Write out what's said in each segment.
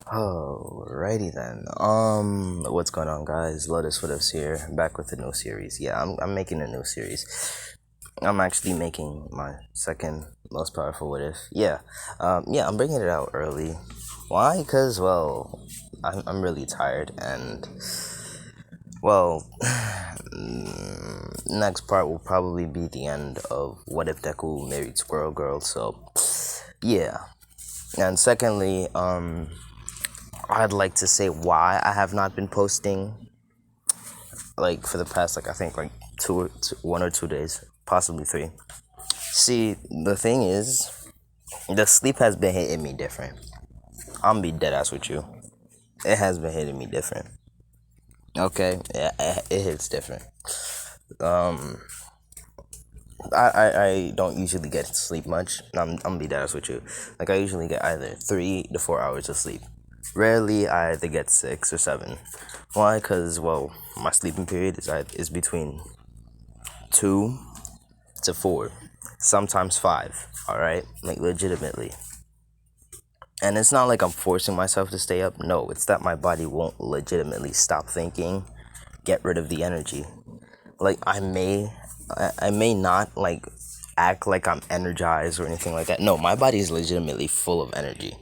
Alrighty then. What's going on, guys? Lotus What here, back with a new series. Yeah, I'm making a new series. I'm actually making my second most powerful what if. Yeah, I'm bringing it out early. Why? Because, well, I'm really tired, and, well, next part will probably be the end of What If Deku Married Squirrel Girl, so, yeah. And secondly, I'd like to say why I have not been posting like for the past I think like 1 or 2 days, possibly 3. See, the thing is, the sleep has been hitting me different. I'm be dead ass with you. It has been hitting me different. Okay, yeah, it hits different. Um, I don't usually get to sleep much. I'm gonna be dead ass with you. Like I usually get either 3 to 4 hours of sleep. Rarely I either get 6 or 7. Why? Cause well, my sleeping period is between 2 to 4, sometimes 5. All right, like legitimately. And it's not like I'm forcing myself to stay up. No, it's that my body won't legitimately stop thinking, get rid of the energy. Like I may not like act like I'm energized or anything like that. No, my body is legitimately full of energy.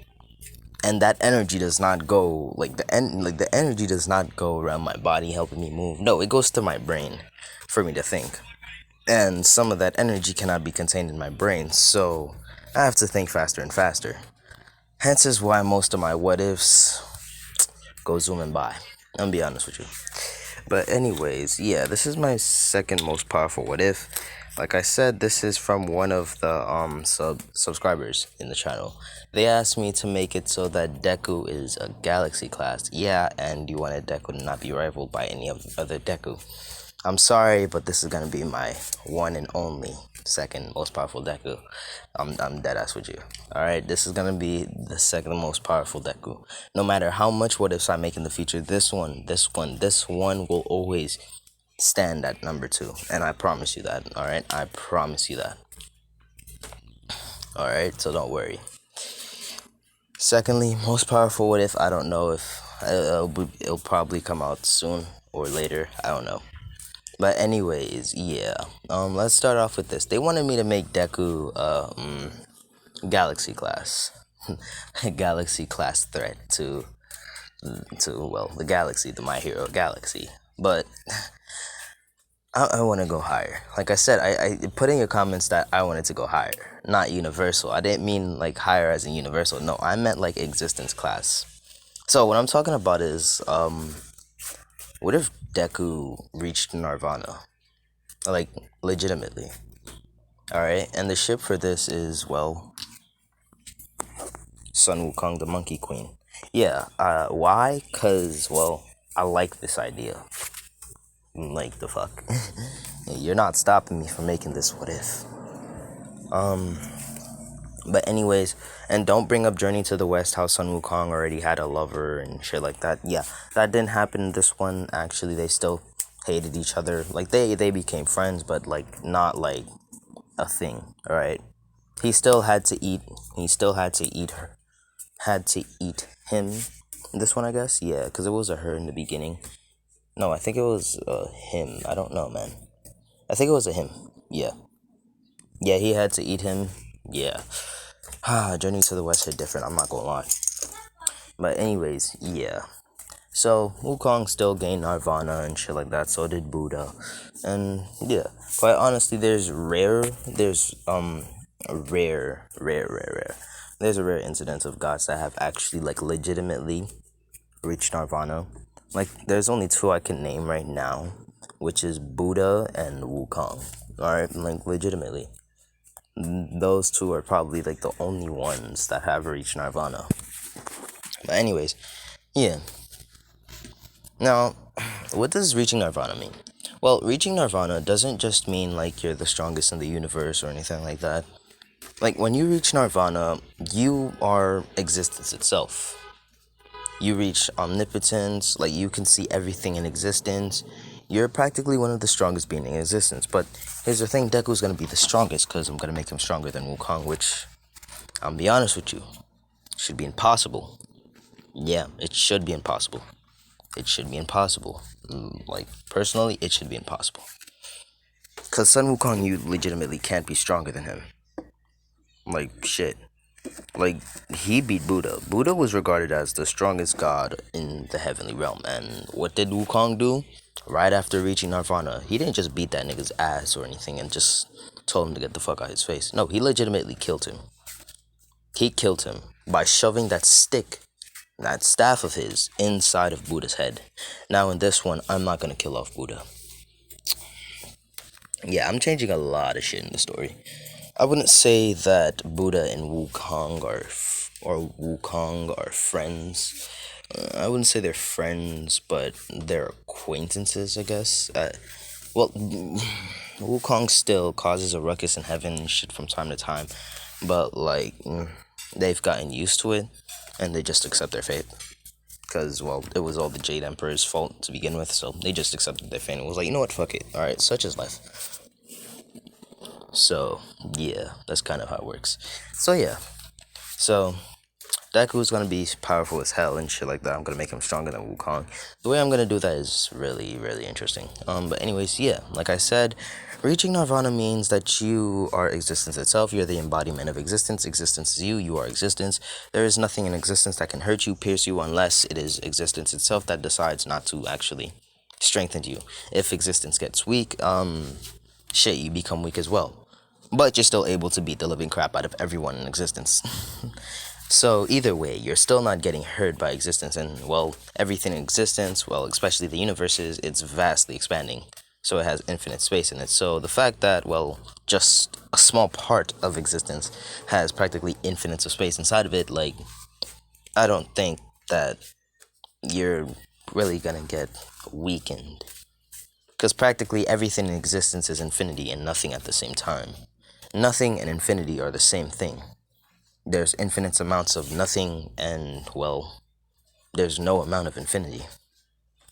And that energy does not go like the energy does not go around my body helping me move. No, it goes to my brain for me to think. And some of that energy cannot be contained in my brain, so I have to think faster and faster. Hence is why most of my what ifs go zooming by. I'm gonna be honest with you. But anyways, yeah, this is my second most powerful what if. Like I said, this is from one of the subscribers in the channel. They asked me to make it so that Deku is a galaxy class. Yeah, and you wanted Deku to not be rivaled by any of the other Deku. I'm sorry, but this is gonna be my one and only second most powerful Deku. I'm dead ass with you. Alright, this is gonna be the second most powerful Deku. No matter how much what ifs I make in the future, this one will always stand at number 2. And I promise you that, alright? I promise you that. Alright, so don't worry. Secondly, most powerful what if, I don't know if it'll probably come out soon or later. I don't know. But anyways, yeah. Let's start off with this. They wanted me to make Deku Galaxy class. Galaxy class threat to well, the galaxy, the My Hero Galaxy. But I want to go higher. Like I said, I put in your comments that I wanted to go higher, not universal. I didn't mean like higher as in universal. No, I meant like existence class. So what I'm talking about is what if Deku reached nirvana? Like legitimately. Alright, and the ship for this is, well, Sun Wukong, the Monkey Queen. Yeah, why? Cause, well, I like this idea. Like, the fuck? You're not stopping me from making this what if. But anyways, and don't bring up Journey to the West, how Sun Wukong already had a lover and shit like that. Yeah, that didn't happen in this one. Actually, they still hated each other. Like, they became friends, but, like, not, like, a thing, alright? He still had to eat, her. Had to eat him. This one, I guess? Yeah, because it was a her in the beginning. No, I think it was him. I don't know, man. I think it was a him. Yeah. Yeah, he had to eat him. Yeah. Journey to the West hit different, I'm not gonna lie. But anyways, yeah. So, Wukong still gained Nirvana and shit like that, so did Buddha. And, yeah. Quite honestly, there's rare. There's a rare incidence of gods that have actually, like, legitimately reached Nirvana. Like, there's only 2 I can name right now, which is Buddha and Wukong. Alright, like, legitimately. Those 2 are probably, like, the only ones that have reached Nirvana. But anyways, yeah. Now, what does reaching Nirvana mean? Well, reaching Nirvana doesn't just mean, like, you're the strongest in the universe or anything like that. Like, when you reach Nirvana, you are existence itself. You reach omnipotence, like, you can see everything in existence. You're practically one of the strongest beings in existence. But here's the thing, Deku's gonna be the strongest, because I'm gonna make him stronger than Wukong, which, I'll be honest with you, should be impossible. Yeah, it should be impossible. It should be impossible. Like, personally, it should be impossible. Because Sun Wukong, you legitimately can't be stronger than him. Like, shit. Like, he beat Buddha. Buddha was regarded as the strongest god in the heavenly realm. And what did Wukong do? Right after reaching Nirvana, he didn't just beat that nigga's ass or anything and just told him to get the fuck out of his face. No, he legitimately killed him. He killed him by shoving that stick, that staff of his, inside of Buddha's head. Now, in this one, I'm not gonna kill off Buddha. Yeah, I'm changing a lot of shit in the story. I wouldn't say that Buddha and Wukong are friends. I wouldn't say they're friends, but they're acquaintances, I guess. Well, Wukong still causes a ruckus in heaven and shit from time to time, but like they've gotten used to it, and they just accept their fate. Because, well, it was all the Jade Emperor's fault to begin with, so they just accepted their fate and was like, you know what, fuck it. Alright, such is life. So, yeah, that's kind of how it works. So, yeah. So, Deku is gonna be powerful as hell and shit like that. I'm gonna make him stronger than Wukong. The way I'm gonna do that is really, really interesting. But anyways, yeah, like I said, reaching Nirvana means that you are existence itself. You're the embodiment of existence. Existence is you. You are existence. There is nothing in existence that can hurt you, pierce you, unless it is existence itself that decides not to actually strengthen you. If existence gets weak, shit, you become weak as well. But you're still able to beat the living crap out of everyone in existence. So either way, you're still not getting hurt by existence, and well, everything in existence, well, especially the universe, it's vastly expanding. So it has infinite space in it. So the fact that, well, just a small part of existence has practically infinite of space inside of it, like, I don't think that you're really gonna get weakened. Because practically everything in existence is infinity and nothing at the same time. Nothing and infinity are the same thing. There's infinite amounts of nothing, and, well, there's no amount of infinity.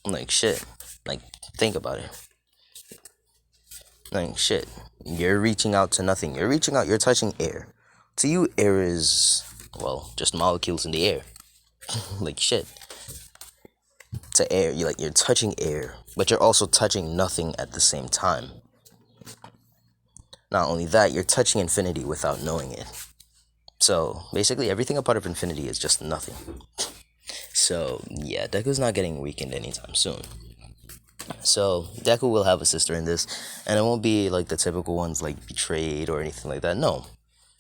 Like, shit. Like, think about it. Like, shit. You're reaching out to nothing. You're reaching out, you're touching air. To you, air is, well, just molecules in the air. Like, shit. To air, you're touching air, but you're also touching nothing at the same time. Not only that, you're touching infinity without knowing it. So, basically, everything a part of infinity is just nothing. So, yeah, Deku's not getting weakened anytime soon. So, Deku will have a sister in this, and it won't be like the typical ones, like betrayed or anything like that. No.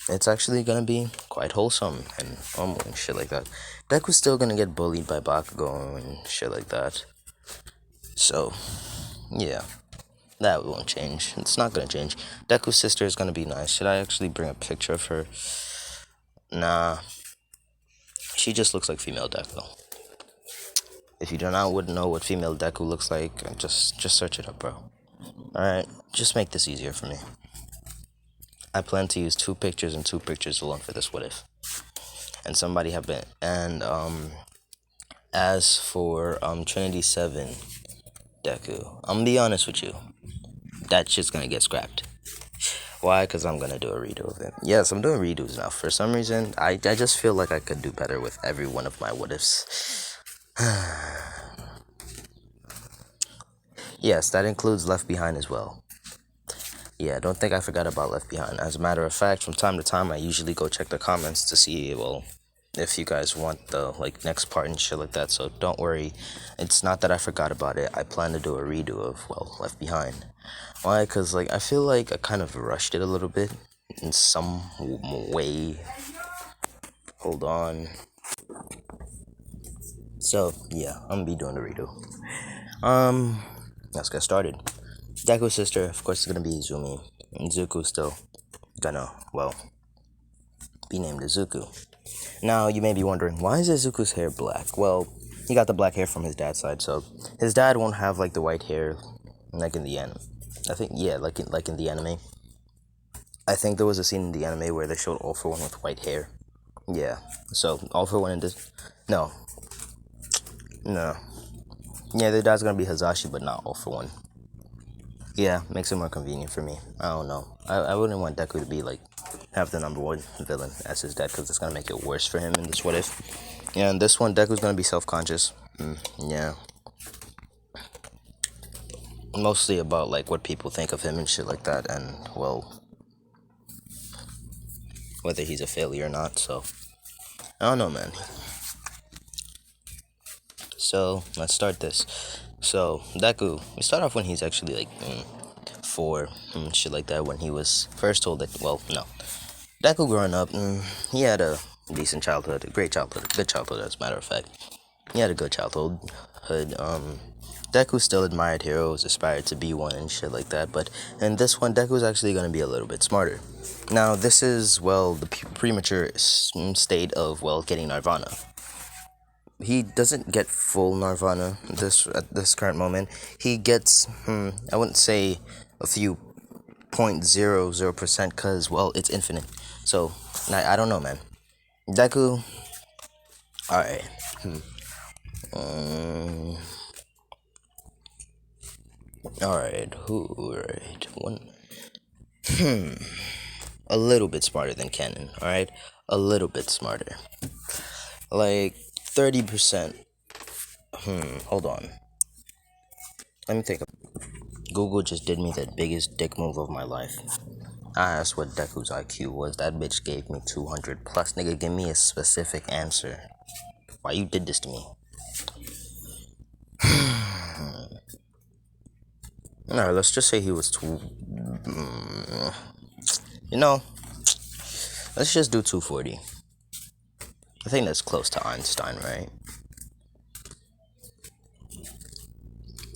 It's actually gonna be quite wholesome and normal and shit like that. Deku's still gonna get bullied by Bakugo and shit like that. So, yeah. That won't change. It's not gonna change. Deku's sister is gonna be nice. Should I actually bring a picture of her? Nah. She just looks like female Deku. If you do not would know what female Deku looks like, just search it up, bro. Alright, just make this easier for me. I plan to use 2 pictures and 2 pictures alone for this what if. And somebody have been, and as for Trinity 7 Deku, I'm gonna be honest with you. That shit's gonna get scrapped. Why? Because I'm gonna do a redo of it. Yes, I'm doing redos now. For some reason, I just feel like I could do better with every one of my what ifs. Yes, that includes Left Behind as well. Yeah, don't think I forgot about Left Behind. As a matter of fact, from time to time, I usually go check the comments to see, well, if you guys want the, like, next part and shit like that. So don't worry. It's not that I forgot about it. I plan to do a redo of, well, Left Behind. Why? Because, like, I feel like I kind of rushed it a little bit in some way. Hold on. So, yeah, I'm gonna be doing the redo. Let's get started. Deku's sister, of course, is gonna be Izumi. And Zuko's still gonna, well, be named Izuku. Now, you may be wondering, why is Izuku's hair black? Well, he got the black hair from his dad's side, so his dad won't have, like, the white hair like in the anime. I think, yeah, like in the anime. I think there was a scene in the anime where they showed All For One with white hair. Yeah, so All For One in this... No. Yeah, their dad's gonna be Hazashi, but not All For One. Yeah, makes it more convenient for me. I don't know. I wouldn't want Deku to be, like, have the #1 villain as his dad, because it's gonna make it worse for him in this what if. Yeah, and this one, Deku's gonna be self-conscious. Yeah, mostly about like what people think of him and shit like that, and well, whether he's a failure or not. So I don't know, man. So let's start this. So Deku, we start off when he's actually like 4, shit like that. When he was first told that, well, no, Deku growing up, he had a decent childhood, a great childhood, a good childhood, as a matter of fact. He had a good childhood. Deku still admired heroes, aspired to be one, and shit like that. But in this one, Deku's actually going to be a little bit smarter. Now, this is, well, the premature state of, well, getting nirvana. He doesn't get full nirvana at this current moment. He gets, I wouldn't say a few 0.00%, because, well, it's infinite. So, I don't know, man. Deku, alright. Alright, alright. A little bit smarter than Canon, alright? A little bit smarter. Like 30%. Hold on. Let me think. Google just did me the biggest dick move of my life. I asked what Deku's IQ was. That bitch gave me 200 plus. Nigga, give me a specific answer. Why you did this to me? Alright, let's just say he was you know, let's just do 240. I think that's close to Einstein, right?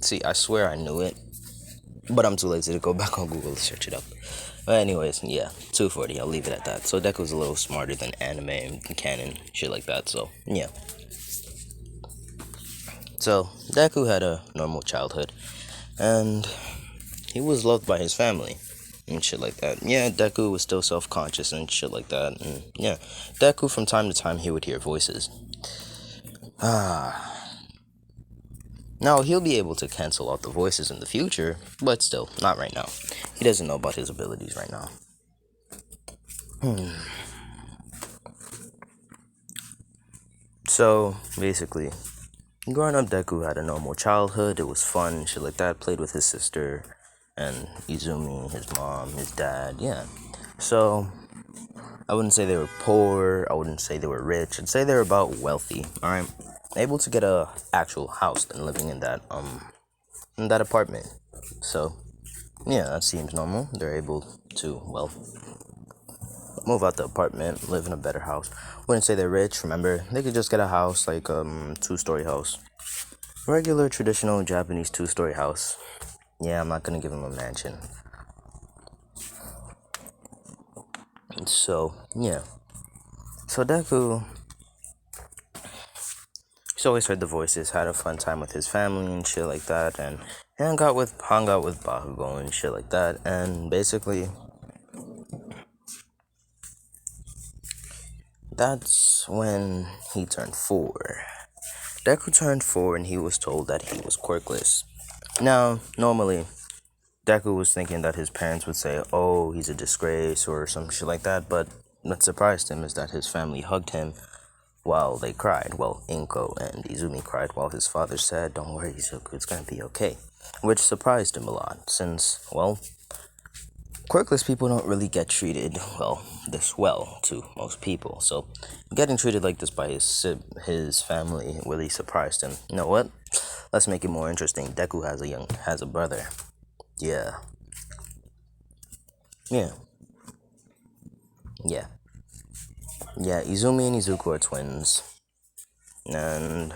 See, I swear I knew it, but I'm too lazy to go back on Google to search it up. But anyways, yeah, 240, I'll leave it at that. So Deku's a little smarter than anime and canon, shit like that, so yeah. So, Deku had a normal childhood, and he was loved by his family, and shit like that. Yeah, Deku was still self-conscious and shit like that, and yeah. Deku, from time to time, he would hear voices. Now, he'll be able to cancel out the voices in the future, but still, not right now. He doesn't know about his abilities right now. So, basically, growing up, Deku had a normal childhood. It was fun, shit like that. Played with his sister and Izumi, his mom, his dad, yeah. So, I wouldn't say they were poor. I wouldn't say they were rich. I'd say they were about wealthy, alright? Able to get a actual house and living in that apartment. So, yeah, that seems normal. They're able to, well, move out the apartment, live in a better house. Wouldn't say they're rich, remember? They could just get a house, like 2-story house. Regular, traditional Japanese 2-story house. Yeah, I'm not gonna give him a mansion. So, yeah. So Deku, he's always heard the voices, had a fun time with his family and shit like that, and hung out with Bakugo and shit like that, and basically, that's when he turned 4. Deku turned 4 and he was told that he was quirkless. Now, normally, Deku was thinking that his parents would say, oh, he's a disgrace or some shit like that, but what surprised him is that his family hugged him while they cried. Well, Inko and Izumi cried while his father said, don't worry, Izuku, it's gonna be okay. Which surprised him a lot, since, well, quirkless people don't really get treated, well, this well to most people. So, getting treated like this by his family really surprised him. You know what? Let's make it more interesting. Deku has a brother. Yeah. Yeah. Yeah. Yeah, Izumi and Izuku are twins. And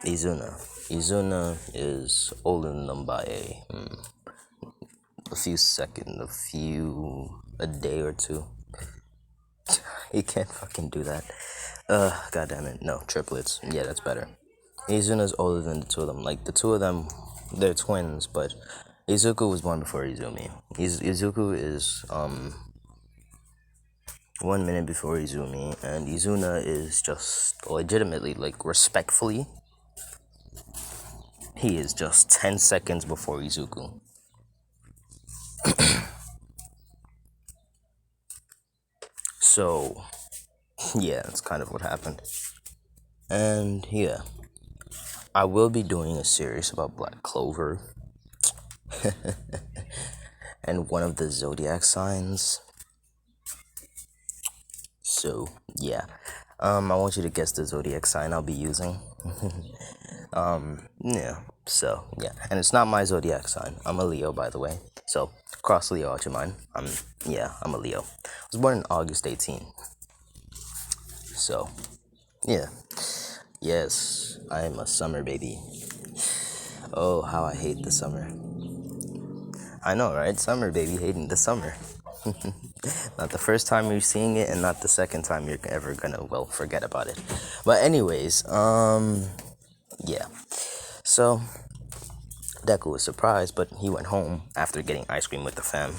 Izuna is older than them by a few seconds, a day or two. He can't fucking do that. God damn it. No, triplets. Yeah, that's better. Izuna's older than the two of them. Like, the two of them, they're twins, but Izuku was born before Izumi. Izuku is, 1 minute before Izumi, and Izuna is just legitimately, like, respectfully, he is just 10 seconds before Izuku. So, Yeah, that's kind of what happened. And yeah, I will be doing a series about Black Clover and one of the zodiac signs. So yeah, I want you to guess the zodiac sign I'll be using. Yeah. So yeah, and it's not my zodiac sign. I'm a Leo, by the way. So cross Leo out your mind. I'm a Leo. I was born on August 18th. So yeah, yes, I am a summer baby. Oh, how I hate the summer. I know, right? Summer baby, hating the summer. Not the first time you're seeing it, and not the second time you're ever gonna, well, forget about it. But anyways, yeah. So Deku was surprised, but he went home after getting ice cream with the fam.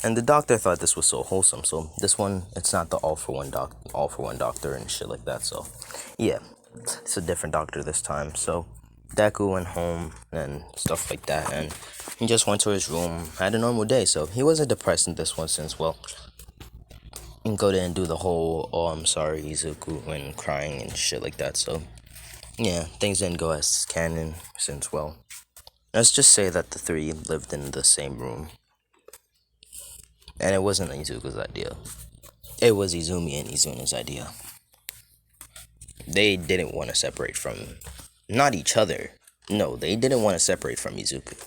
And the doctor thought this was so wholesome. So this one, it's not the all for one doctor and shit like that. So yeah, it's a different doctor this time. So Deku went home and stuff like that, and he just went to his room, had a normal day. So he wasn't depressed in this one since, well, he can go there and do the whole "oh, I'm sorry, Izuku" and crying and shit like that. So yeah, things didn't go as canon since, well, let's just say that the three lived in the same room. And it wasn't Izuku's idea. It was Izumi and Izuna's idea. They didn't want to separate from, not each other. No, they didn't want to separate from Izuku.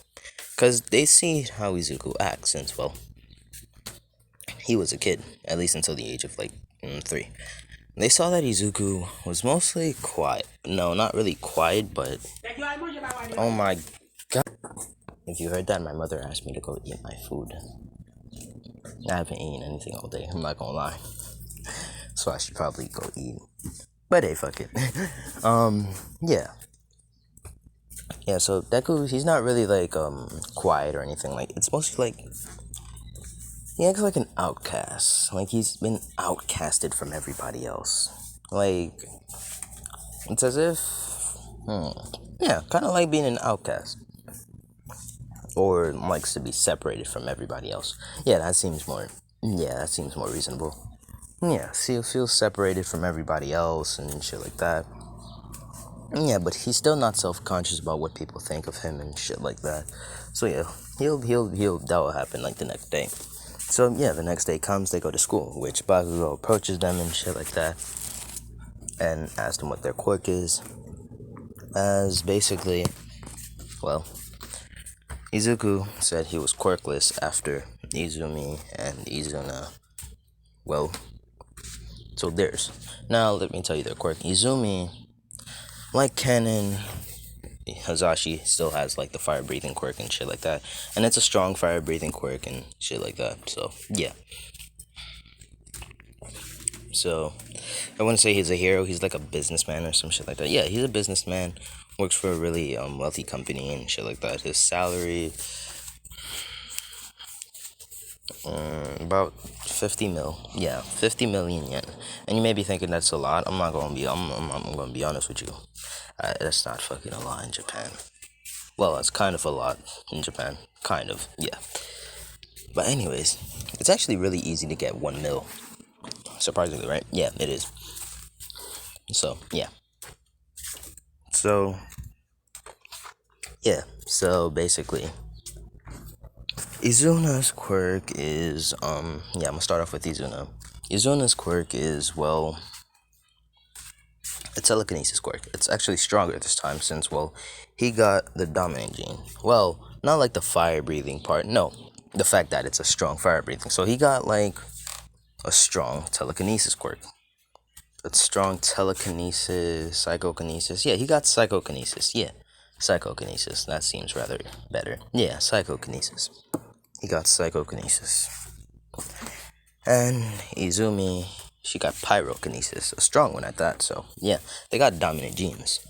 Because they see how Izuku acts since, well, he was a kid. At least until the age of, like, 3. They saw that Izuku was mostly quiet. No, not really quiet, but... Oh my god. If you heard that, my mother asked me to go eat my food. I haven't eaten anything all day, I'm not gonna lie. So I should probably go eat. But hey, fuck it. Yeah. Yeah, so Deku, he's not really like quiet or anything. Like, it's mostly like he acts like an outcast. Like, he's been outcasted from everybody else. Like, it's as if yeah, kind of like being an outcast. Or likes to be separated from everybody else. Yeah, that seems more reasonable. Yeah, so he feels separated from everybody else and shit like that. Yeah, but he's still not self-conscious about what people think of him and shit like that. So yeah, that will happen like the next day. So yeah, the next day comes, they go to school, which Bakugo approaches them and shit like that, and asks them what their quirk is. As basically, well, Izuku said he was quirkless after Izumi and Izuna, well, told theirs. Now, let me tell you their quirk. Izumi, like Kennen, Hazashi still has, like, the fire-breathing quirk and shit like that. And it's a strong fire-breathing quirk and shit like that. So, yeah. So, I wouldn't say he's a hero. He's like a businessman or some shit like that. Yeah, he's a businessman. Works for a really wealthy company and shit like that. His salary, about 50 mil. Yeah, 50 million yen. And you may be thinking that's a lot. I'm gonna be honest with you. That's not fucking a lot in Japan. Well, it's kind of a lot in Japan. Kind of, yeah. But anyways, it's actually really easy to get 1 mil. Surprisingly, right? Yeah, it is. So, yeah. So, yeah. So, basically, Izuna's quirk is, I'm gonna start off with Izuna. Izuna's quirk is, well, a telekinesis quirk. It's actually stronger this time since, well, he got the dominant gene. Well, not like the fire breathing part. No, the fact that it's a strong fire breathing. So he got like a strong telekinesis quirk. It's strong telekinesis, psychokinesis. Yeah, he got psychokinesis. Yeah, psychokinesis. That seems rather better. Yeah, psychokinesis. He got psychokinesis. And Izumi, she got pyrokinesis, a strong one at that. So yeah, they got dominant genes.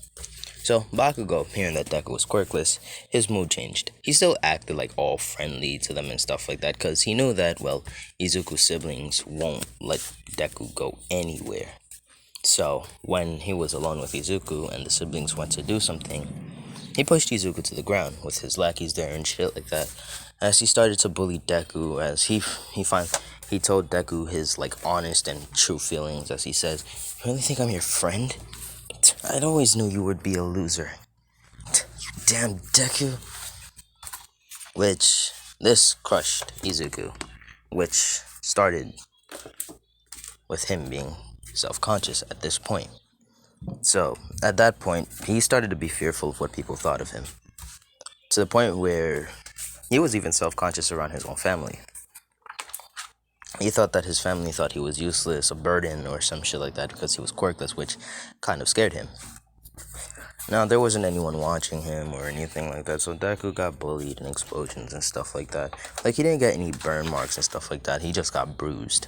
So Bakugo, hearing that Deku was quirkless, his mood changed. He still acted like all friendly to them and stuff like that, because he knew that, well, Izuku's siblings won't let Deku go anywhere. So when he was alone with Izuku and the siblings went to do something, he pushed Izuku to the ground with his lackeys there and shit like that. As he started to bully Deku, as he He told Deku his like honest and true feelings as he says, "You really think I'm your friend? I'd always knew you would be a loser. You damn Deku." Which this crushed Izuku, which started with him being self-conscious at this point. So, at that point, he started to be fearful of what people thought of him, to the point where he was even self-conscious around his own family. He thought that his family thought he was useless, a burden, or some shit like that because he was quirkless, which kind of scared him. Now, there wasn't anyone watching him or anything like that, so Deku got bullied and explosions and stuff like that. Like, he didn't get any burn marks and stuff like that, he just got bruised.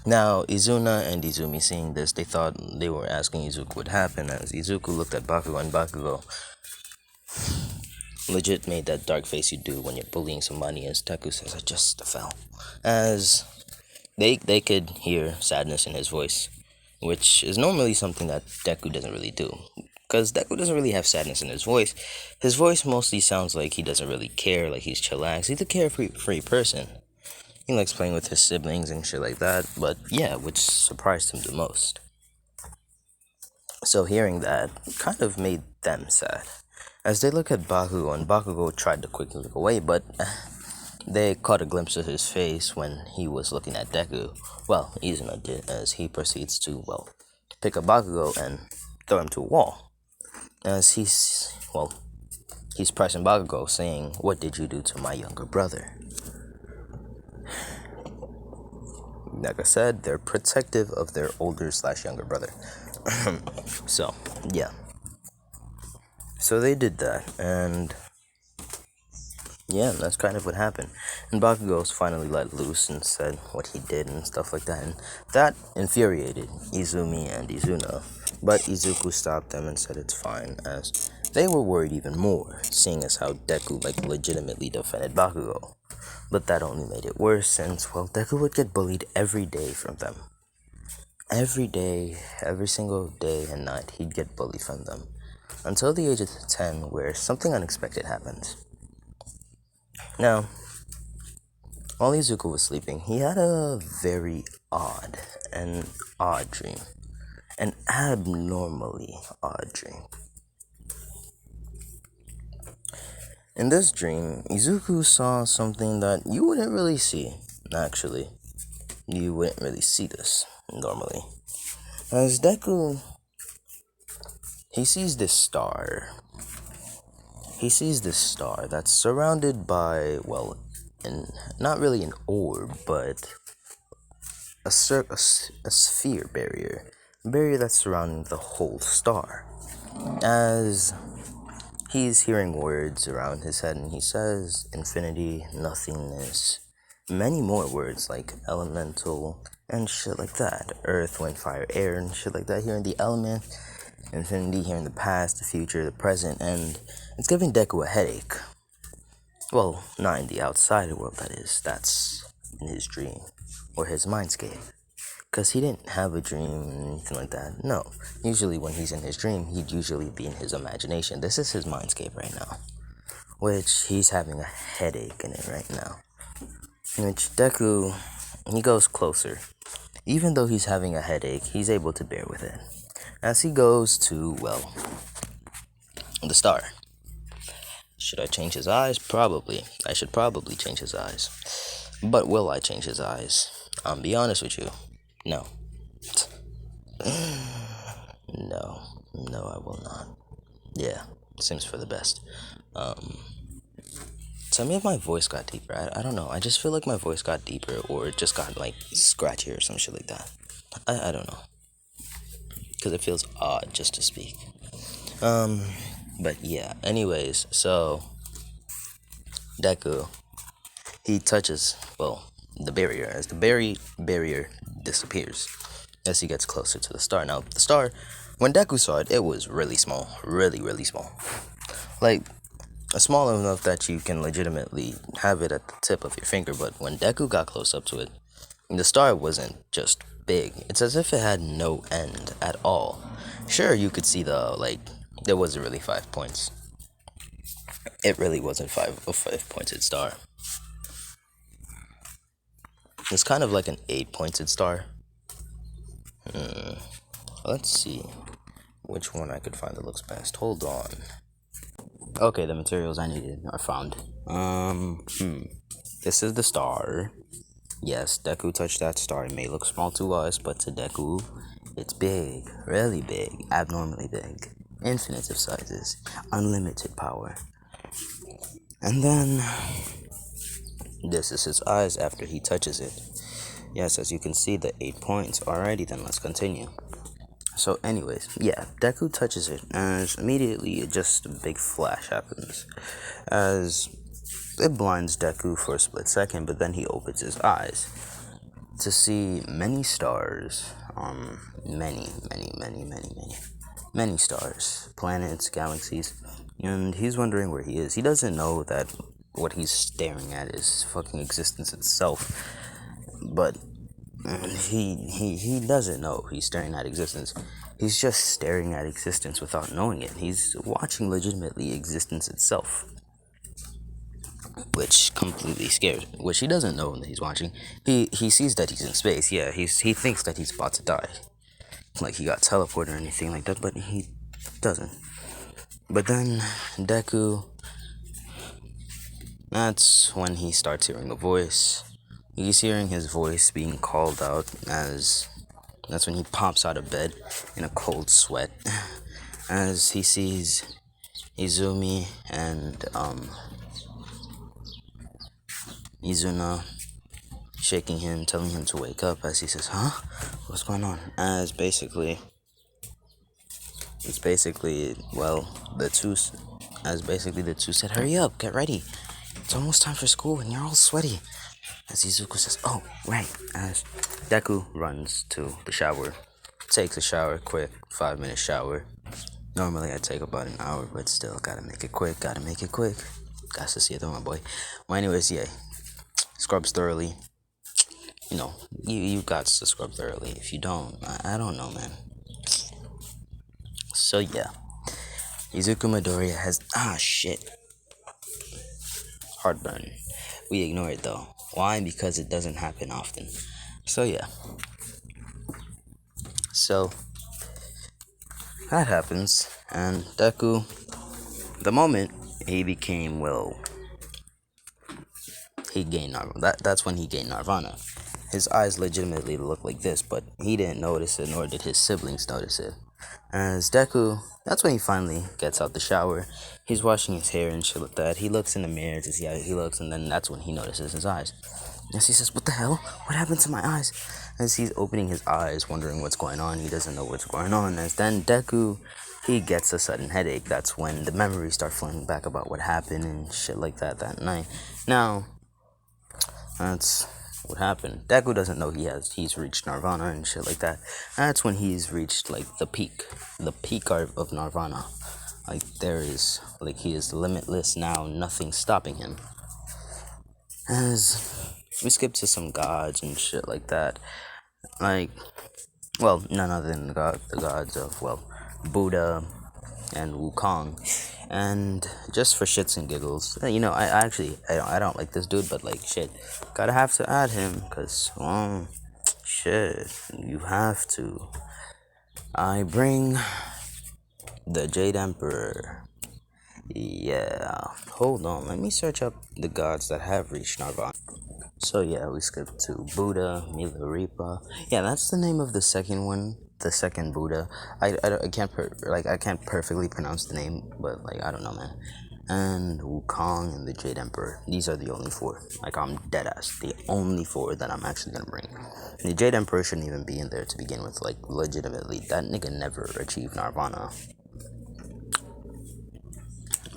Now, Izuna and Izumi seeing this, they thought they were asking Izuku what happened, as Izuku looked at Bakugo, and Bakugo legit made that dark face you do when you're bullying somebody, as Deku says, "I just fell." As they could hear sadness in his voice, which is normally something that Deku doesn't really do. Because Deku doesn't really have sadness in his voice. His voice mostly sounds like he doesn't really care, like he's chillax. He's a carefree person. He likes playing with his siblings and shit like that, but yeah, which surprised him the most. So hearing that kind of made them sad. As they look at Bakugo, and Bakugo tried to quickly look away, but they caught a glimpse of his face when he was looking at Deku. Well, Izuna did, as he proceeds to, pick up Bakugo and throw him to a wall. As he's pressing Bakugo, saying, "What did you do to my younger brother?" Like I said, they're protective of their older/younger brother. So, yeah. So they did that, and yeah, that's kind of what happened. And Bakugo's finally let loose and said what he did and stuff like that. And that infuriated Izumi and Izuna. But Izuku stopped them and said it's fine, as they were worried even more, seeing as how Deku legitimately defended Bakugo. But that only made it worse, since Deku would get bullied every day from them. Every day, every single day and night, he'd get bullied from them. Until the age of 10, where something unexpected happened. Now, while Izuku was sleeping, he had a very odd dream. An abnormally odd dream. In this dream, Izuku saw something that you wouldn't really see, actually. You wouldn't really see this, normally. As Deku, he sees this star. He sees this star that's surrounded by, not really an orb, but a sphere barrier. A barrier that's surrounding the whole star. As he's hearing words around his head, and he says infinity, nothingness, many more words like elemental and shit like that. Earth, wind, fire, air, and shit like that. Hearing the element, infinity, hearing the past, the future, the present, and it's giving Deku a headache. Well, not in the outside world, that is. That's in his dream, or his mindscape. Because he didn't have a dream or anything like that. No. Usually when he's in his dream, he'd usually be in his imagination. This is his mindscape right now. Which he's having a headache in it right now. In which Deku, he goes closer. Even though he's having a headache, he's able to bear with it. As he goes to, the star. Should I change his eyes? Probably. I should probably change his eyes. But will I change his eyes? I'll be honest with you. No. No, I will not. Yeah, seems for the best. Tell me if my voice got deeper. I don't know. I just feel like my voice got deeper, or it just got scratchier or some shit like that. I don't know. Because it feels odd just to speak. But yeah. Anyways, so Deku, he touches the barrier, as the barrier disappears as he gets closer to the star. Now, the star, when Deku saw it, it was really small. Really, really small. Small enough that you can legitimately have it at the tip of your finger. But when Deku got close up to it, the star wasn't just big. It's as if it had no end at all. Sure, you could see there wasn't really 5 points. It really wasn't a 5-pointed star. It's kind of like an 8-pointed star. Let's see which one I could find that looks best. Hold on. Okay, the materials I needed are found. This is the star. Yes, Deku touched that star. It may look small to us, but to Deku, it's big, really big, abnormally big, infinite of sizes, unlimited power. And then, this is his eyes after he touches it. Yes, as you can see, the 8 points. Alrighty then, let's continue. So anyways, yeah, Deku touches it, as immediately just a big flash happens. As it blinds Deku for a split second, but then he opens his eyes to see many stars. Many stars, planets, galaxies, and he's wondering where he is. He doesn't know that what he's staring at is fucking existence itself, but he doesn't know he's staring at existence. He's just staring at existence without knowing it. He's watching legitimately existence itself, which completely scares him. Which he doesn't know that he's watching. He sees that he's in space. Yeah, he thinks that he's about to die, like he got teleported or anything like that, but he doesn't. But then Deku, that's when he starts hearing the voice. He's hearing his voice being called out, as that's when he pops out of bed in a cold sweat, as he sees Izumi and Izuna shaking him, telling him to wake up, as he says, huh? What's going on? As basically, well, the two said, hurry up, get ready. It's almost time for school and you're all sweaty. As Izuku says, oh, right. As Deku runs to the shower, takes a shower, quick, 5-minute shower. Normally I take about an hour, but still, gotta make it quick. Got to see it though, my boy. Well, anyways, yeah, scrubs thoroughly. You know, you got to scrub thoroughly. If you don't, I don't know, man. So yeah, Izuku Midoriya has shit. Heartburn. We ignore it though. Why? Because it doesn't happen often. So yeah. So that happens, and Deku, the moment he became he gained Nirvana. That's when he gained Nirvana. His eyes legitimately look like this, but he didn't notice it, nor did his siblings notice it. As Deku, that's when he finally gets out the shower. He's washing his hair and shit like that. He looks in the mirror to see how he looks, and then that's when he notices his eyes. As he says, what the hell? What happened to my eyes? As he's opening his eyes, wondering what's going on, he doesn't know what's going on. As then Deku, he gets a sudden headache. That's when the memories start flowing back about what happened and shit like that night. Now, that's what happened. Deku doesn't know he's reached Nirvana and shit like that. That's when he's reached like the peak of Nirvana. Like he is limitless now, nothing stopping him. As we skip to some gods and shit like that, like, well, none other than the gods of, well, Buddha and Wukong. And just for shits and giggles, you know, I don't like this dude, but like, shit, gotta have to add him, cause, shit, you have to. I bring the Jade Emperor. Yeah, hold on, let me search up the gods that have reached Nirvana. So yeah, we skip to Buddha, Milarepa. Yeah, that's the name of the second one, the second Buddha. I can't perfectly pronounce the name, but like, I don't know, man. And Wukong and the Jade Emperor. These are the only 4. Like, I'm dead ass. The only 4 that I'm actually gonna bring. The Jade Emperor shouldn't even be in there to begin with. Like, legitimately, that nigga never achieved Nirvana.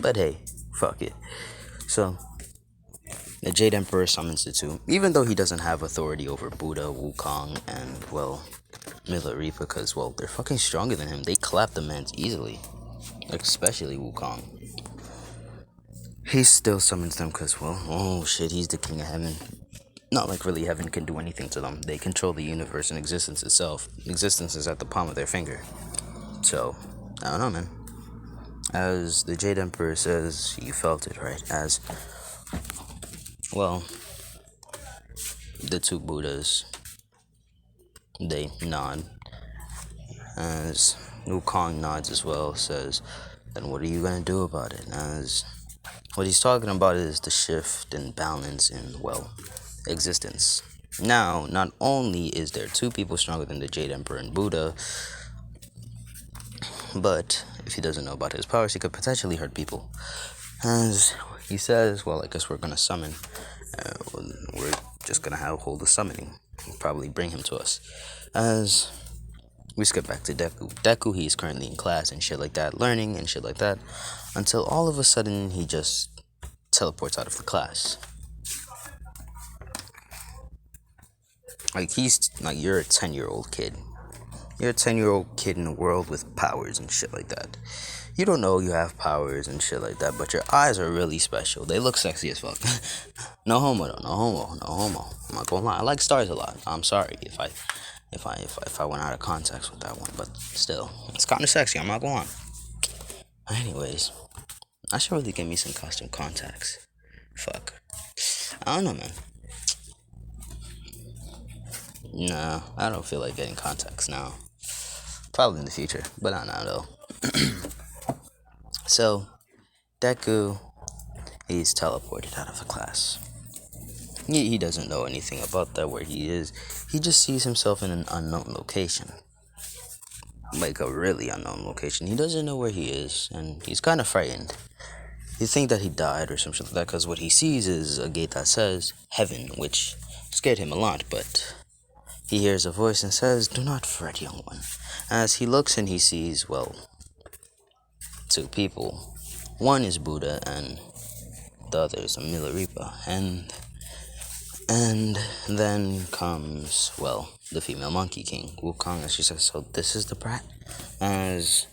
But hey, fuck it. So, the Jade Emperor summons the 2, even though he doesn't have authority over Buddha, Wukong, and, well, Milarepa, because, well, they're fucking stronger than him. They clap the mans easily, especially Wukong. He still summons them because, well, oh shit, he's the king of heaven. Not like really heaven can do anything to them. They control the universe and existence itself. Existence is at the palm of their finger. So, I don't know, man. As the Jade Emperor says, you felt it, right? As, well, the two Buddhas, they nod, as Wukong nods as well, says, then what are you gonna do about it? As what he's talking about is the shift in balance in, well, existence. Now, not only is there two people stronger than the Jade Emperor and Buddha, but if he doesn't know about his powers, he could potentially hurt people. As he says, well, I guess we're gonna summon. We're just gonna hold a summoning. Probably bring him to us. As we skip back to Deku. Deku, he's currently in class and shit like that, learning and shit like that, until all of a sudden he just teleports out of the class. Like, he's like, you're a 10-year-old kid. You're a 10-year-old kid in a world with powers and shit like that. You don't know you have powers and shit like that, but your eyes are really special. They look sexy as fuck. No homo though, no homo, no homo. I'm not gonna lie. I like stars a lot. I'm sorry if I went out of context with that one, but still, it's kind of sexy. I'm not gonna lie. Anyways, I should really get me some custom contacts. Fuck. I don't know, man. Nah, I don't feel like getting contacts now. Probably in the future, but not now though. So, Deku, he's teleported out of the class. He doesn't know anything about that, where he is. He just sees himself in an unknown location. Like a really unknown location. He doesn't know where he is, and he's kind of frightened. You think that he died or something like that, because what he sees is a gate that says heaven, which scared him a lot, but he hears a voice and says, do not fret, young one. As he looks and he sees, well, two people. One is Buddha and the other is a Milarepa. And then comes, well, the female Monkey King, Wukong, and she says, so this is the brat? As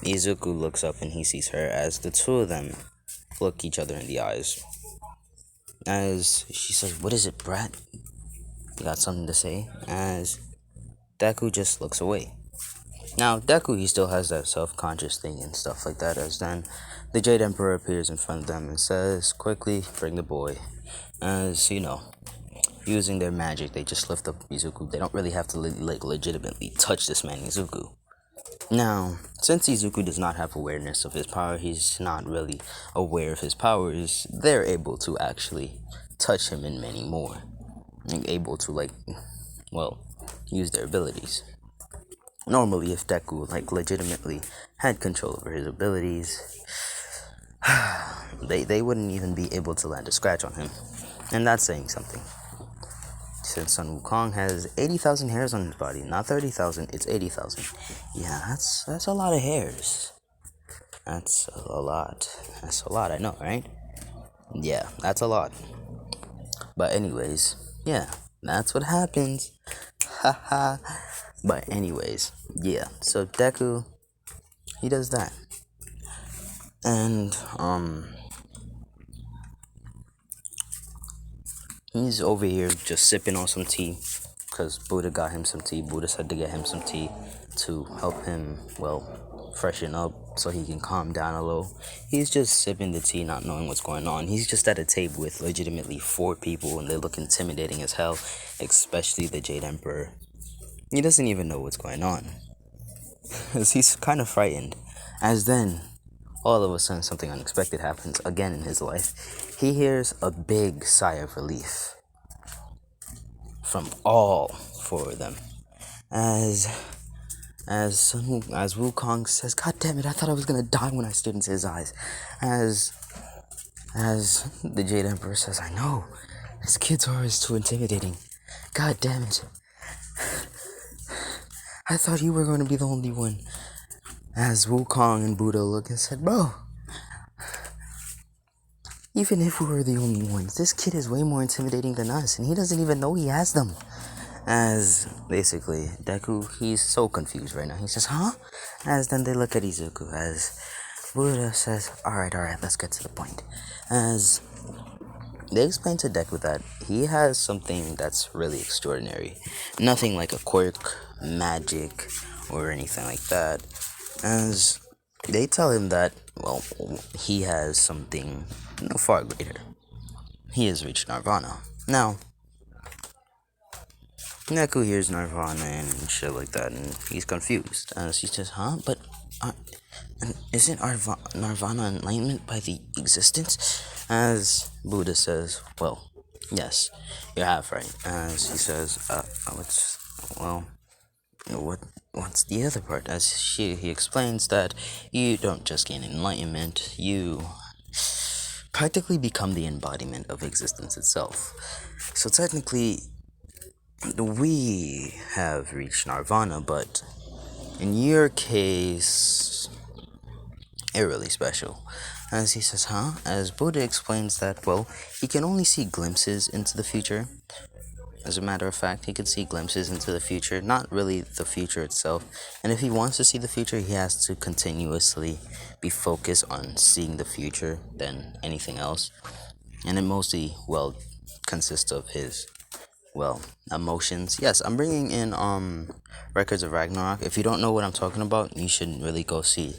Izuku looks up and he sees her, as the two of them look each other in the eyes. As she says, what is it, brat? You got something to say? As Deku just looks away. Now, Deku, he still has that self-conscious thing and stuff like that, as then the Jade Emperor appears in front of them and says, quickly, bring the boy. As, you know, using their magic, they just lift up Izuku. They don't really have to, legitimately touch this man, Izuku. Now, since Izuku does not have awareness of his power, he's not really aware of his powers, they're able to actually touch him and many more. And able to, use their abilities. Normally, if Deku, legitimately had control over his abilities, they wouldn't even be able to land a scratch on him. And that's saying something. Since Sun Wukong has 80,000 hairs on his body, not 30,000, it's 80,000. Yeah, that's a lot of hairs. That's a lot. That's a lot, I know, right? Yeah, that's a lot. But anyways, yeah, that's what happens. Haha. But anyways, yeah. So Deku, he does that. And he's over here just sipping on some tea, because Buddha got him some tea. Buddha said to get him some tea to help him, freshen up so he can calm down a little. He's just sipping the tea, not knowing what's going on. He's just at a table with legitimately 4 people, and they look intimidating as hell, especially the Jade Emperor. He doesn't even know what's going on, because he's kind of frightened. As then, all of a sudden, something unexpected happens again in his life. He hears a big sigh of relief from all 4 of them. As Wukong says, God damn it, I thought I was gonna die when I stood into his eyes. As the Jade Emperor says, I know, this kid's aura is too intimidating. God damn it. I thought you were going to be the only one. As Wukong and Buddha look and said, bro, even if we were the only ones, this kid is way more intimidating than us, and he doesn't even know he has them. As basically, Deku, he's so confused right now. He says, huh? As then they look at Izuku, as Buddha says, alright, let's get to the point. As they explain to Deku that he has something that's really extraordinary. Nothing like a quirk, magic, or anything like that. As they tell him that, he has something far greater. He has reached nirvana. Now, Neku hears Nirvana and shit like that, and he's confused. As he says, huh? But uh, isn't Nirvana enlightenment by the existence? As Buddha says, well, yes, you're half right. As he says, what's, well, what, what's the other part? As he explains that you don't just gain enlightenment, you practically become the embodiment of existence itself. So technically, we have reached nirvana, but in your case, eerily special. As he says, huh? As Buddha explains that, well, he can only see glimpses into the future. As a matter of fact, he can see glimpses into the future, not really the future itself. And if he wants to see the future, he has to continuously be focused on seeing the future than anything else. And it mostly, well, consists of his, well, emotions. Yes, I'm bringing in Records of Ragnarok. If you don't know what I'm talking about, you should really go see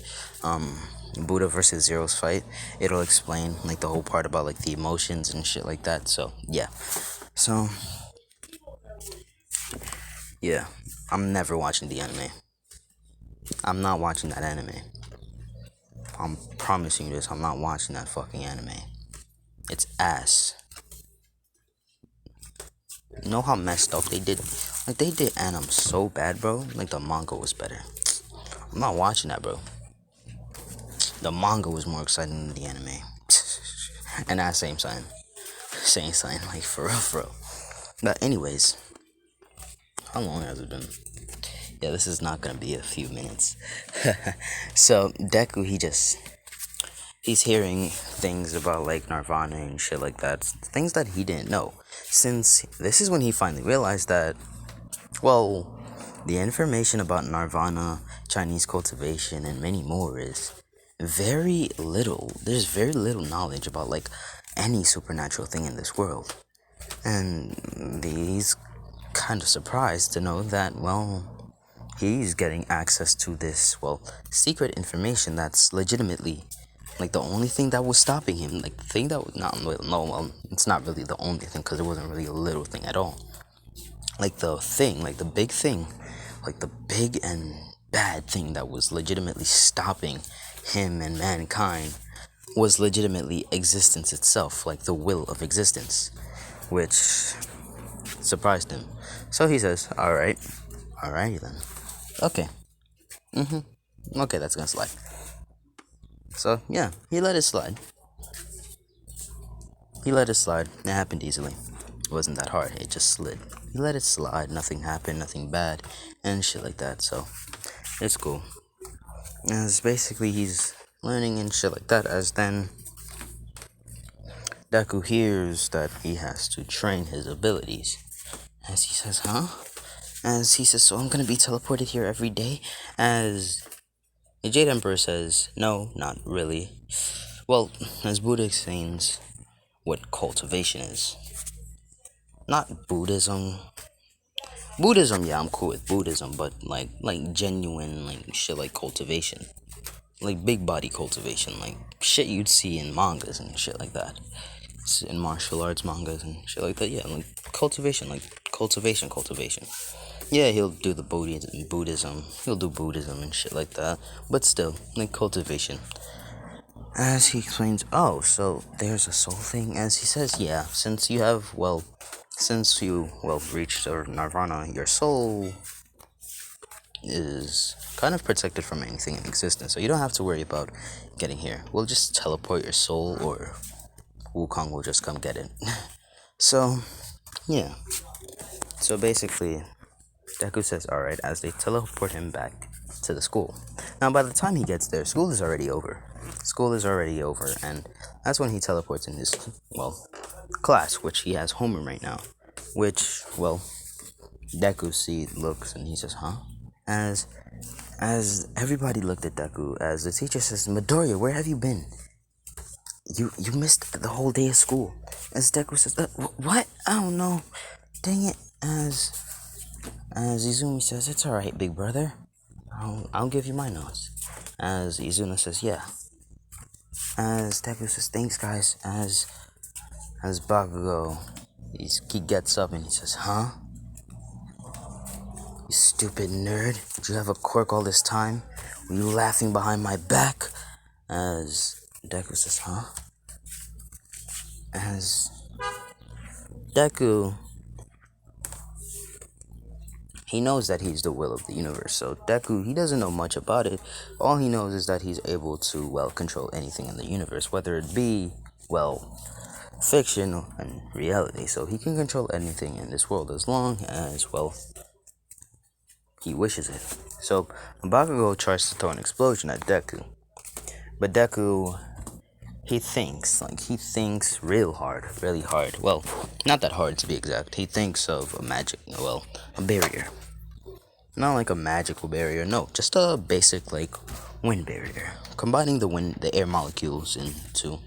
Buddha versus Zero's fight. It'll explain like the whole part about like the emotions and shit like that. So yeah. So yeah. I'm never watching the anime. I'm not watching that anime. I'm promising you this, I'm not watching that fucking anime. It's ass. Know how messed up they did? Like they did anime so bad, bro. Like the manga was better. I'm not watching that, bro. The manga was more exciting than the anime. And that same sign. Same sign, like for real, bro. But anyways, how long has it been? Yeah, this is not gonna be a few minutes. So Deku, he's hearing things about like Nirvana and shit like that. Things that he didn't know. Since this is when he finally realized that, well, the information about Nirvana, Chinese cultivation, and many more is very little. There's very little knowledge about like any supernatural thing in this world. And he's kind of surprised to know that, well, he's getting access to this, well, secret information that's legitimately like the only thing that was stopping him. Like the thing that was not, no, well, it's not really the only thing because it wasn't really a little thing at all. Like the thing, like the big thing, like the big and bad thing that was legitimately stopping him and mankind was legitimately existence itself, like the will of existence, which surprised him. So he says, alrighty then. Okay. Okay, that's gonna slide. So yeah, he let it slide. He let it slide. It happened easily. It wasn't that hard. It just slid. He let it slide. Nothing happened. Nothing bad, and shit like that. So it's cool. As basically he's learning and shit like that. As then Deku hears that he has to train his abilities. As he says, huh? As he says, so I'm gonna be teleported here every day. As the Jade Emperor says, no, not really. Well, as Buddha explains what cultivation is. Not Buddhism. Buddhism, yeah, I'm cool with Buddhism, but like genuine like shit like cultivation. Like big body cultivation, like shit you'd see in mangas and shit like that. In martial arts mangas and shit like that, yeah, like cultivation, cultivation. Yeah, he'll do the Buddhism, he'll do Buddhism and shit like that, but still, like cultivation. As he explains, oh, so there's a soul thing? As he says, yeah, since you, well, reached nirvana, your soul is kind of protected from anything in existence, so you don't have to worry about getting here. We'll just teleport your soul, or Wukong will just come get it. So, yeah. So basically, Deku says, alright, as they teleport him back to the school. Now, by the time he gets there, school is already over. School is already over, and that's when he teleports in his, well, class, which he has homeroom right now. Which, well, looks and he says, huh? As as everybody looked at Deku, as the teacher says, Midoriya, where have you been? You missed the whole day of school. As Deku says, what? I don't know. Dang it. As Izumi says, it's alright, big brother. I'll give you my notes. As Izuna says, yeah. As Deku says, thanks guys. As Bakugo, he gets up and he says, huh? stupid nerd. Did you have a quirk all this time? Were you laughing behind my back? As Deku says, huh? As Deku, he knows that he's the will of the universe. So Deku, he doesn't know much about it. All he knows is that he's able to, well, control anything in the universe, whether it be, well, fiction and reality. So he can control anything in this world as long as, well, he wishes it. So Bakugo tries to throw an explosion at Deku. But Deku, he thinks real hard, really hard. Well, not that hard to be exact. He thinks of a magic, well, a barrier. Not like a magical barrier, no, just a basic, like, wind barrier. Combining the air molecules into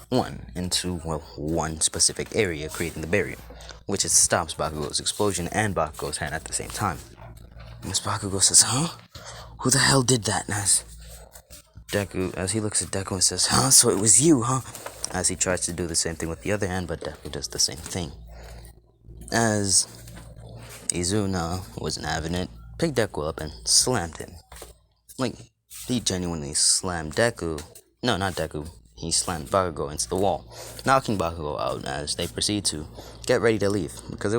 one specific area, creating the barrier, which it stops Bakugo's explosion and Bakugo's hand at the same time. Miss Bakugo says, huh? Who the hell did that? As he looks at Deku and says, huh? So it was you, huh? As he tries to do the same thing with the other hand, but Deku does the same thing. As Izuna wasn't having it, picked Deku up and slammed him. Like, he genuinely slammed Deku. No, not Deku. He slammed Bakugo into the wall, knocking Bakugo out as they proceed to get ready to leave. Because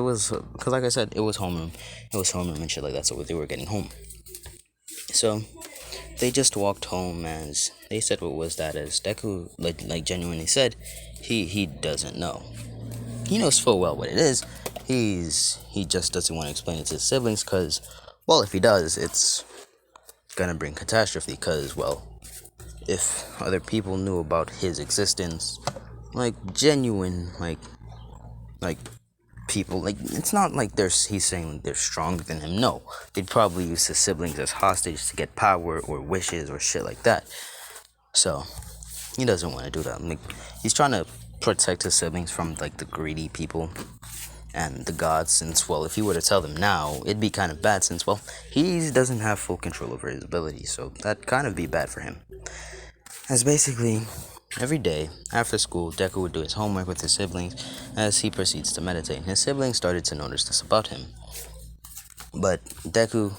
like I said, it was homeroom. It was homeroom and shit like that, so they were getting home. So, they just walked home as they said what was that as Deku, like genuinely said, he doesn't know. He knows full well what it is. He just doesn't want to explain it to his siblings because, well, if he does, it's gonna bring catastrophe because, well, if other people knew about his existence, like genuine, like people, like it's not like he's saying they're stronger than him. No, they'd probably use his siblings as hostage to get power or wishes or shit like that. So he doesn't want to do that. Like he's trying to protect his siblings from like the greedy people and the gods, since, well, if he were to tell them now, it'd be kind of bad since, well, he doesn't have full control over his abilities, so that'd kind of be bad for him. As basically, every day after school, Deku would do his homework with his siblings as he proceeds to meditate. His siblings started to notice this about him. But Deku,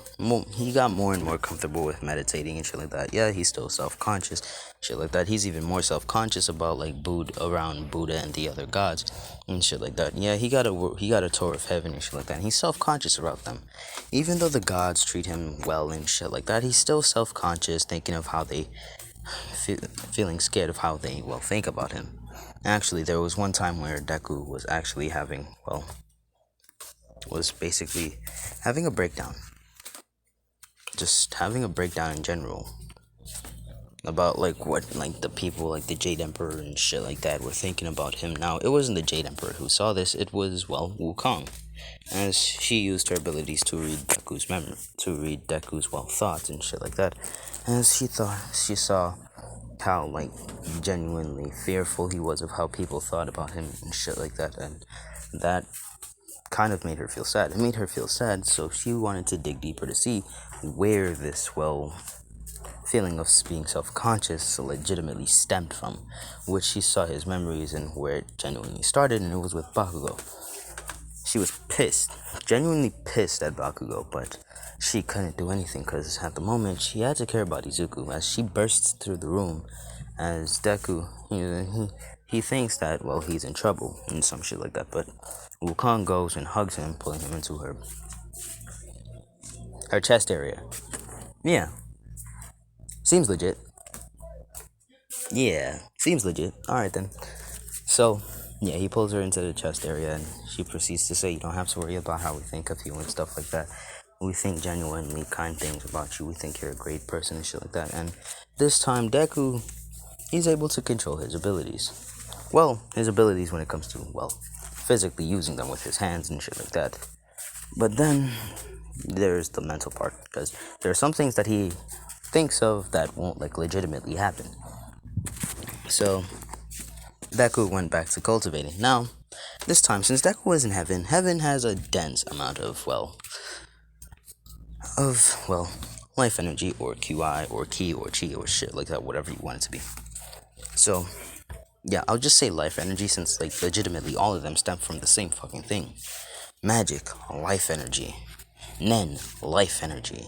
he got more and more comfortable with meditating and shit like that. Yeah, he's still self-conscious, shit like that. He's even more self-conscious about like around Buddha and the other gods and shit like that. Yeah, he got a tour of heaven and shit like that. And he's self-conscious about them, even though the gods treat him well and shit like that. He's still self-conscious, thinking of how they feeling scared of how they think about him. Actually, there was one time where Deku was actually was basically having a breakdown. Just having a breakdown in general. About what the people like the Jade Emperor and shit like that were thinking about him. Now, it wasn't the Jade Emperor who saw this, it was, Wukong. As she used her abilities to read Deku's memory, to read Deku's, thoughts and shit like that. As she saw how, genuinely fearful he was of how people thought about him and shit like that. And that kind of made her feel sad. It made her feel sad, so she wanted to dig deeper to see where this, feeling of being self-conscious legitimately stemmed from, which she saw his memories and where it genuinely started, and it was with Bakugo. She was pissed, genuinely pissed at Bakugo, but she couldn't do anything because at the moment she had to care about Izuku. As she bursts through the room, as Deku, he thinks that, he's in trouble and some shit like that, but Wukong goes and hugs him, pulling him into her chest area. Yeah. Seems legit. Yeah, seems legit. Alright then. So, yeah, he pulls her into the chest area and she proceeds to say, you don't have to worry about how we think of you and stuff like that. We think genuinely kind things about you. We think you're a great person and shit like that. And this time, Deku, he's able to control his abilities. His abilities when it comes to, physically using them with his hands and shit like that. But then, there's the mental part. Because there are some things that he thinks of that won't, legitimately happen. So, Deku went back to cultivating. Now, this time, since Deku was in heaven, heaven has a dense amount of, life energy, or QI, or ki, or chi, or shit like that, whatever you want it to be. So, yeah, I'll just say life energy, since, legitimately all of them stem from the same fucking thing. Magic, life energy. Nen, life energy.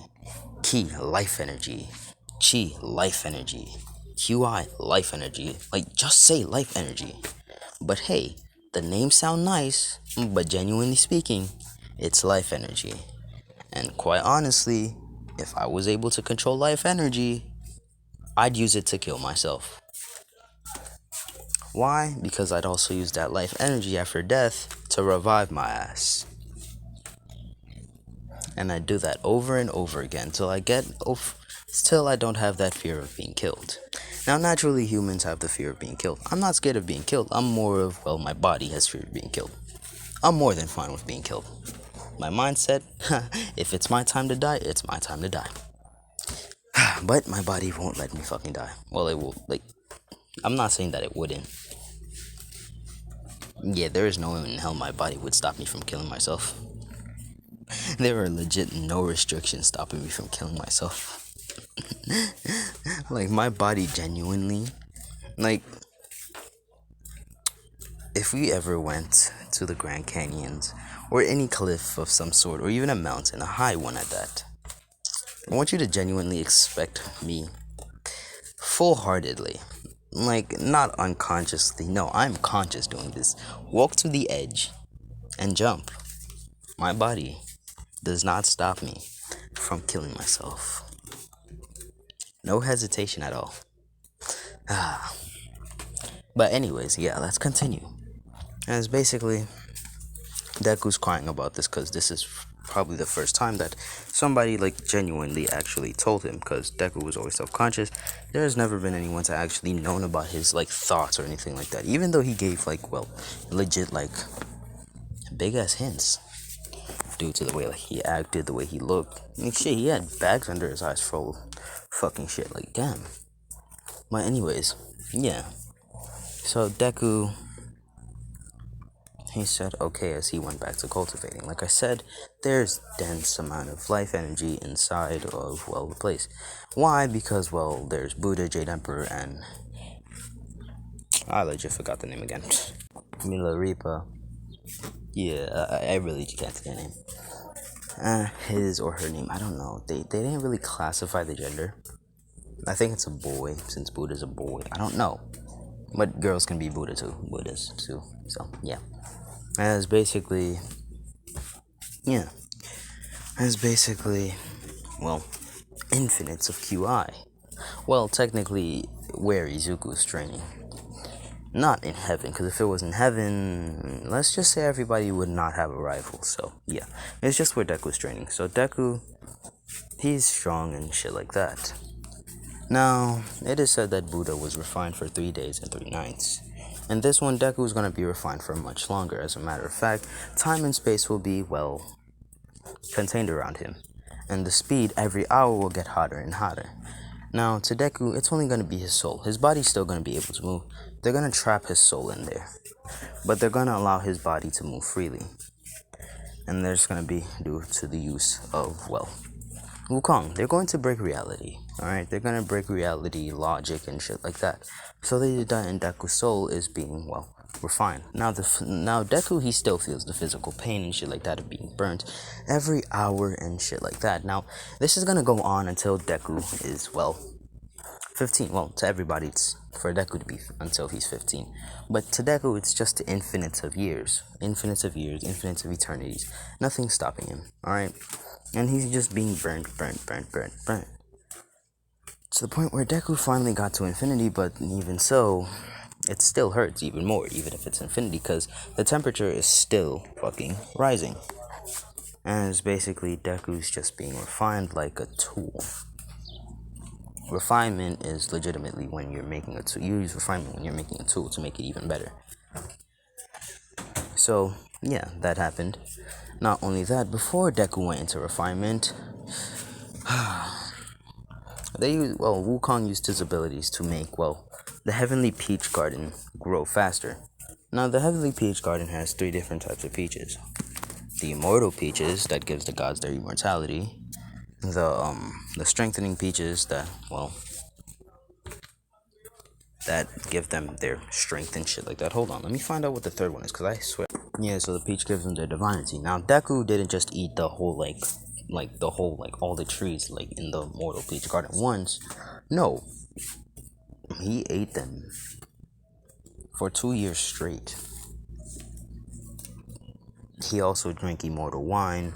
Ki, life energy. Chi, life energy. QI, life energy. Like, just say life energy. But hey, the names sound nice, but genuinely speaking, it's life energy. And quite honestly, if I was able to control life energy, I'd use it to kill myself. Why? Because I'd also use that life energy after death to revive my ass. And I do that over and over again till I don't have that fear of being killed. Now, naturally, humans have the fear of being killed. I'm not scared of being killed. I'm more of, well, my body has fear of being killed. I'm more than fine with being killed. My mindset, if it's my time to die, it's my time to die. But my body won't let me fucking die. Well, it will, like, I'm not saying that it wouldn't. Yeah, there is no way in hell my body would stop me from killing myself. There are legit no restrictions stopping me from killing myself. Like, my body genuinely, like, if we ever went to the Grand Canyons, or any cliff of some sort, or even a mountain, a high one at that, I want you to genuinely expect me, full heartedly, like, not unconsciously, no, I'm conscious doing this, walk to the edge and jump. My body does not stop me from killing myself. No hesitation at all. But anyways, yeah, let's continue. And it's basically Deku's crying about this because this is probably the first time that somebody like genuinely actually told him, because Deku was always self-conscious. There's never been anyone to actually known about his like thoughts or anything like that, even though he gave like, well, legit like big ass hints due to the way like he acted, the way he looked. Like shit, he had bags under his eyes full of fucking shit, like damn. But anyways, yeah, so Deku, he said okay as he went back to cultivating. Like I said, there's dense amount of life energy inside of, well, the place. Why? Because, well, there's Buddha, Jade Emperor, and I legit forgot the name again. Milarepa. Yeah, I really can't say her name. His or her name, I don't know. They didn't really classify the gender. I think it's a boy, since Buddha's a boy. I don't know. But girls can be Buddha too. Buddhas too. So, yeah. As basically, yeah, as basically, well, infinites of QI. Well, technically, where Izuku's training. Not in heaven, because if it was in heaven, let's just say everybody would not have a rifle. So, yeah, it's just where Deku's training. So, Deku, he's strong and shit like that. Now, it is said that Buddha was refined for 3 days and 3 nights. And this one, Deku is going to be refined for much longer. As a matter of fact, time and space will be, well, contained around him. And the speed every hour will get hotter and hotter. Now, to Deku, it's only going to be his soul. His body's still going to be able to move. They're going to trap his soul in there. But they're going to allow his body to move freely. And there's going to be due to the use of, well, Wukong. They're going to break reality. Alright? They're going to break reality, logic, and shit like that. So they did that, and Deku's soul is being, well, refined. Now Deku, he still feels the physical pain and shit like that of being burnt every hour and shit like that. Now, this is gonna go on until Deku is, well, 15. Well, to everybody, it's for Deku to be until he's 15. But to Deku, it's just infinites of years, infinites of eternities. Nothing's stopping him, alright? And he's just being burnt. To the point where Deku finally got to infinity, but even so, it still hurts even more, even if it's infinity, because the temperature is still fucking rising. And it's basically Deku's just being refined like a tool. Refinement is legitimately when you're making a tool. You use refinement when you're making a tool to make it even better. So, yeah, that happened. Not only that, before Deku went into refinement, Wukong used his abilities to make, well, the Heavenly Peach Garden grow faster. Now, the Heavenly Peach Garden has 3 different types of peaches. The Immortal Peaches, that gives the gods their immortality. The Strengthening Peaches, that give them their strength and shit like that. Hold on, let me find out what the third one is, because I swear. Yeah, so the peach gives them their divinity. Now, Deku didn't just eat the whole, like, like the whole, like all the trees like in the Mortal Peach Garden once. No, he ate them for 2 years straight. He also drank immortal wine.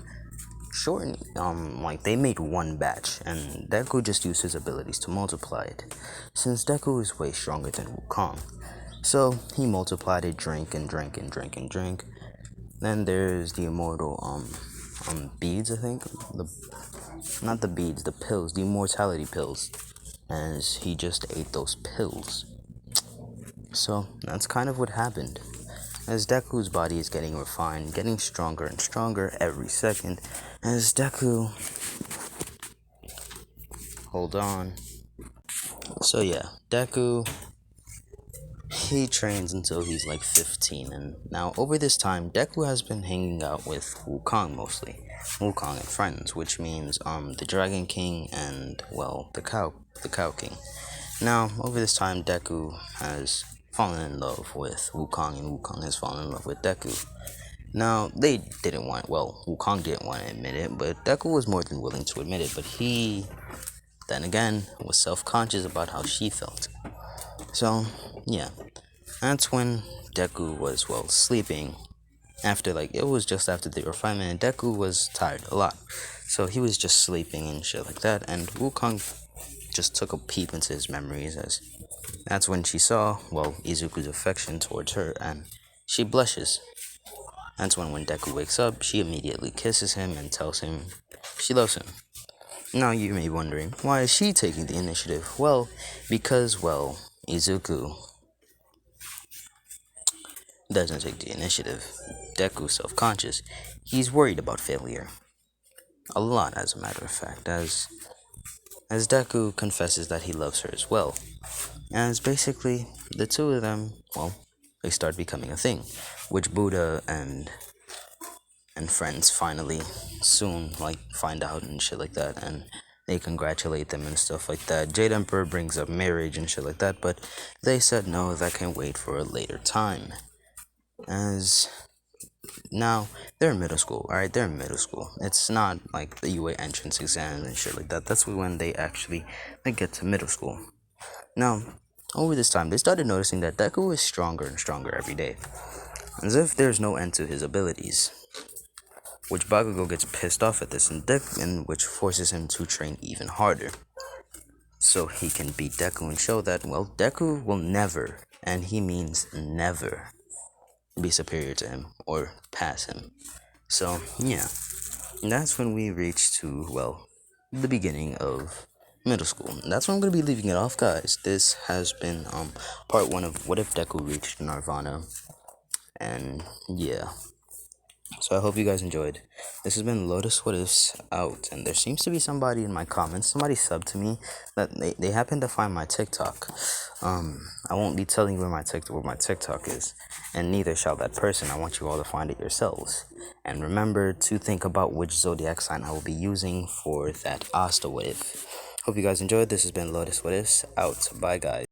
Short, like they made one batch, and Deku just used his abilities to multiply it. Since Deku is way stronger than Wukong, so he multiplied it, drank and drank and drank and drank. Then there's the immortal beads, I think. Not the beads, the pills, the immortality pills. As he just ate those pills. So that's kind of what happened. As Deku's body is getting refined, getting stronger and stronger every second. As Deku. Hold on. So yeah, Deku. He trains until he's like 15, and now over this time, Deku has been hanging out with Wukong mostly. Wukong and friends, which means the Dragon King and well the Cow King. Now over this time, Deku has fallen in love with Wukong, and Wukong has fallen in love with Deku. Now they didn't want, well, Wukong didn't want to admit it, but Deku was more than willing to admit it. But he, then again, was self-conscious about how she felt. So yeah. That's when Deku was, well, sleeping. After, like, it was just after the refinement, and Deku was tired a lot. So he was just sleeping and shit like that, and Wukong just took a peep into his memories, as that's when she saw, well, Izuku's affection towards her, and she blushes. That's when Deku wakes up, she immediately kisses him and tells him she loves him. Now you may be wondering, why is she taking the initiative? Well, because, well, Izuku doesn't take the initiative. Deku's self-conscious. He's worried about failure. A lot, as a matter of fact, as Deku confesses that he loves her as well. As basically, the two of them, well, they start becoming a thing. Which Buddha and friends finally soon, like, find out and shit like that, and they congratulate them and stuff like that. Jade Emperor brings up marriage and shit like that, but they said no, that can wait for a later time. As now they're in middle school, alright? They're in middle school. It's not like the UA entrance exams and shit like that. That's when they actually get to middle school. Now, over this time, they started noticing that Deku is stronger and stronger every day, as if there's no end to his abilities. Which Bakugo gets pissed off at this, and which forces him to train even harder, so he can beat Deku and show that, well, Deku will never, and he means never, be superior to him or pass him. So yeah, that's when we reach to, well, the beginning of middle school. That's when I'm gonna be leaving it off, guys. This has been part 1 of What If Deku Reached Nirvana, and yeah. So I hope you guys enjoyed. This has been Lotus What Ifs out, and there seems to be somebody in my comments, somebody subbed to me, that they happen to find my TikTok. I won't be telling you where my TikTok is, and neither shall that person. I want you all to find it yourselves. And remember to think about which zodiac sign I will be using for that Asta What If. Hope you guys enjoyed. This has been Lotus What Ifs out. Bye, guys.